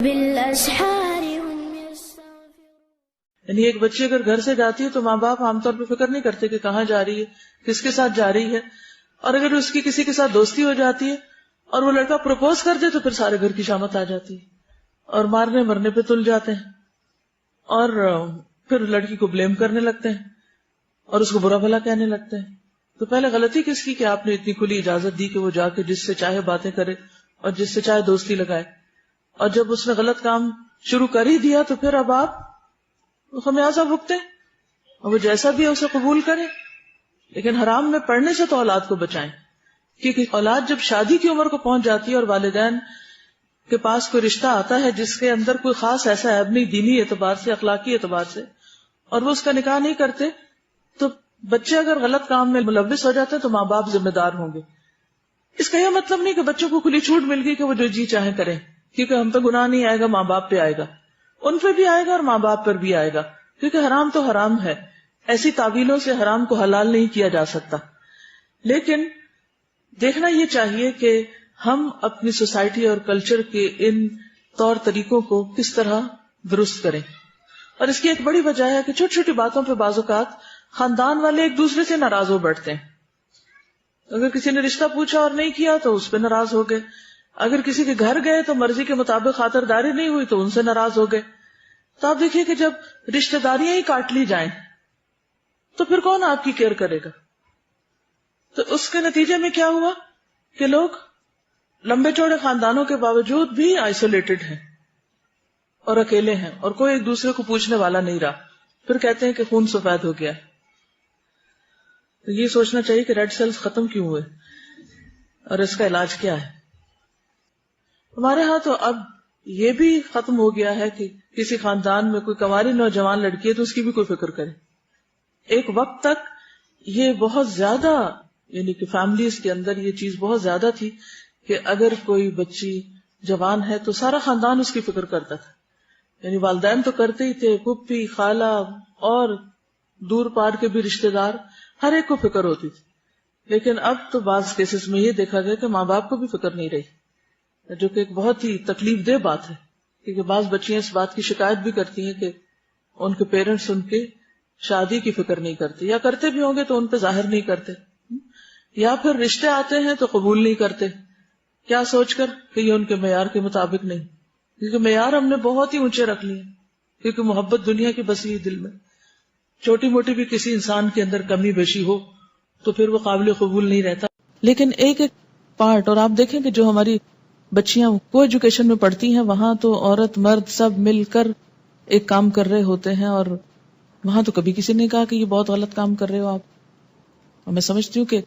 بالاسحار هم يستغفرون. یعنی ایک بچی اگر گھر سے جاتی ہے تو ماں باپ عام طور پہ فکر نہیں کرتے کہ کہاں جا رہی ہے، کس کے ساتھ جا رہی ہے، اور اگر اس کی کسی کے ساتھ دوستی ہو جاتی ہے اور وہ لڑکا پروپوز کر دے تو پھر سارے گھر کی شامت آ جاتی ہے اور مارنے مرنے پہ تل جاتے ہیں اور پھر لڑکی کو بلیم کرنے لگتے ہیں اور اس کو برا بھلا کہنے لگتے ہیں. تو پہلے غلطی کس کی کہ آپ نے اتنی کھلی اجازت دی کہ وہ جا کے جس سے چاہے باتیں کرے اور جس سے چاہے دوستی لگائے، اور جب اس نے غلط کام شروع کر ہی دیا تو پھر اب آپ خمیازہ بھگتے اور وہ جیسا بھی ہے اسے قبول کرے. لیکن حرام میں پڑنے سے تو اولاد کو بچائیں، کیونکہ اولاد جب شادی کی عمر کو پہنچ جاتی ہے اور والدین کے پاس کوئی رشتہ آتا ہے جس کے اندر کوئی خاص ایسا عیب نہیں دینی اعتبار سے، اخلاقی اعتبار سے، اور وہ اس کا نکاح نہیں کرتے، تو بچے اگر غلط کام میں ملوث ہو جاتے ہیں تو ماں باپ ذمہ دار ہوں گے. اس کا یہ مطلب نہیں کہ بچوں کو کھلی چھوٹ مل گئی کہ وہ جو جی چاہیں کریں، کیونکہ ہم پہ گناہ نہیں آئے گا، ماں باپ پہ آئے گا، ان پہ بھی آئے گا اور ماں باپ پر بھی آئے گا، کیونکہ حرام تو حرام ہے. ایسی تعویلوں سے حرام کو حلال نہیں کیا جا سکتا. لیکن دیکھنا یہ چاہیے کہ ہم اپنی سوسائٹی اور کلچر کے ان طور طریقوں کو کس طرح درست کریں. اور اس کی ایک بڑی وجہ ہے کہ چھوٹی چھوٹی باتوں پہ بعض اوقات خاندان والے ایک دوسرے سے ناراض ہو بیٹھتے ہیں. اگر کسی نے رشتہ پوچھا اور نہیں کیا تو اس پہ ناراض ہو گئے، اگر کسی کے گھر گئے تو مرضی کے مطابق خاطرداری نہیں ہوئی تو ان سے ناراض ہو گئے. تو آپ دیکھیے کہ جب رشتہ داریاں ہی کاٹ لی جائیں تو پھر کون آپ کی کیئر کرے گا؟ تو اس کے نتیجے میں کیا ہوا کہ لوگ لمبے چوڑے خاندانوں کے باوجود بھی آئسولیٹڈ ہیں اور اکیلے ہیں اور کوئی ایک دوسرے کو پوچھنے والا نہیں رہا. پھر کہتے ہیں کہ خون سفید ہو گیا. تو یہ سوچنا چاہیے کہ ریڈ سیلز ختم کیوں ہوئے اور اس کا علاج کیا ہے. ہمارے ہاں تو اب یہ بھی ختم ہو گیا ہے کہ کسی خاندان میں کوئی کنواری نوجوان لڑکی ہے تو اس کی بھی کوئی فکر کرے. ایک وقت تک یہ بہت زیادہ، یعنی کہ فیملیز کے اندر یہ چیز بہت زیادہ تھی کہ اگر کوئی بچی جوان ہے تو سارا خاندان اس کی فکر کرتا تھا. یعنی والدین تو کرتے ہی تھے، پھوپھی، خالہ اور دور پار کے بھی رشتہ دار، ہر ایک کو فکر ہوتی تھی. لیکن اب تو بعض کیسز میں یہ دیکھا گیا کہ ماں باپ کو بھی فکر نہیں رہی، جو کہ ایک بہت ہی تکلیف دہ بات ہے. کیونکہ بعض بچیاں اس بات کی شکایت بھی کرتی ہیں کہ ان کے پیرنٹس ان کے شادی کی فکر نہیں کرتے، یا کرتے بھی ہوں گے تو ان پہ ظاہر نہیں کرتے، یا پھر رشتے آتے ہیں تو قبول نہیں کرتے، کیا سوچ کر کہ یہ ان کے معیار کے مطابق نہیں. کیونکہ معیار ہم نے بہت ہی اونچے رکھ لیے، کیونکہ محبت دنیا کی بسی ہوئی دل میں. چھوٹی موٹی بھی کسی انسان کے اندر کمی بیشی ہو تو پھر وہ قابل قبول نہیں رہتا. لیکن ایک ایک پارٹ، اور آپ دیکھیں کہ جو ہماری بچیاں کو ایجوکیشن میں پڑھتی ہیں وہاں تو عورت مرد سب مل کر ایک کام کر رہے ہوتے ہیں، اور وہاں تو کبھی کسی نے کہا کہ یہ بہت غلط کام کر رہے ہو آپ. اور میں سمجھتی ہوں کہ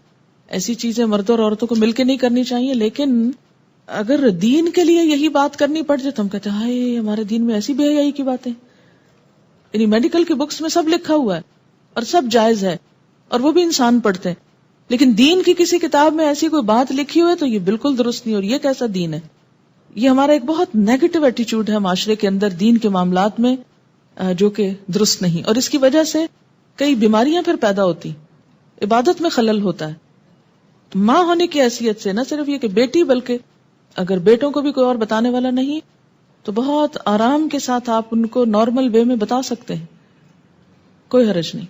ایسی چیزیں مردوں اور عورتوں کو مل کے نہیں کرنی چاہیے، لیکن اگر دین کے لیے یہی بات کرنی پڑ جائے تو ہم کہتے ہیں ہائے ہمارے دین میں ایسی بے حیائی کی باتیں. یعنی میڈیکل کی بکس میں سب لکھا ہوا ہے اور سب جائز ہے اور وہ بھی انسان پڑھتے ہیں، لیکن دین کی کسی کتاب میں ایسی کوئی بات لکھی ہوئی ہے تو یہ بالکل درست نہیں. اور یہ کیسا دین ہے؟ یہ ہمارا ایک بہت نیگیٹو ایٹیچیوڈ ہے معاشرے کے اندر دین کے معاملات میں، جو کہ درست نہیں. اور اس کی وجہ سے کئی بیماریاں پھر پیدا ہوتی، عبادت میں خلل ہوتا ہے. ماں ہونے کی حیثیت سے نہ صرف یہ کہ بیٹی، بلکہ اگر بیٹوں کو بھی کوئی اور بتانے والا نہیں تو بہت آرام کے ساتھ آپ ان کو نارمل وے میں بتا سکتے ہیں، کوئی حرج نہیں.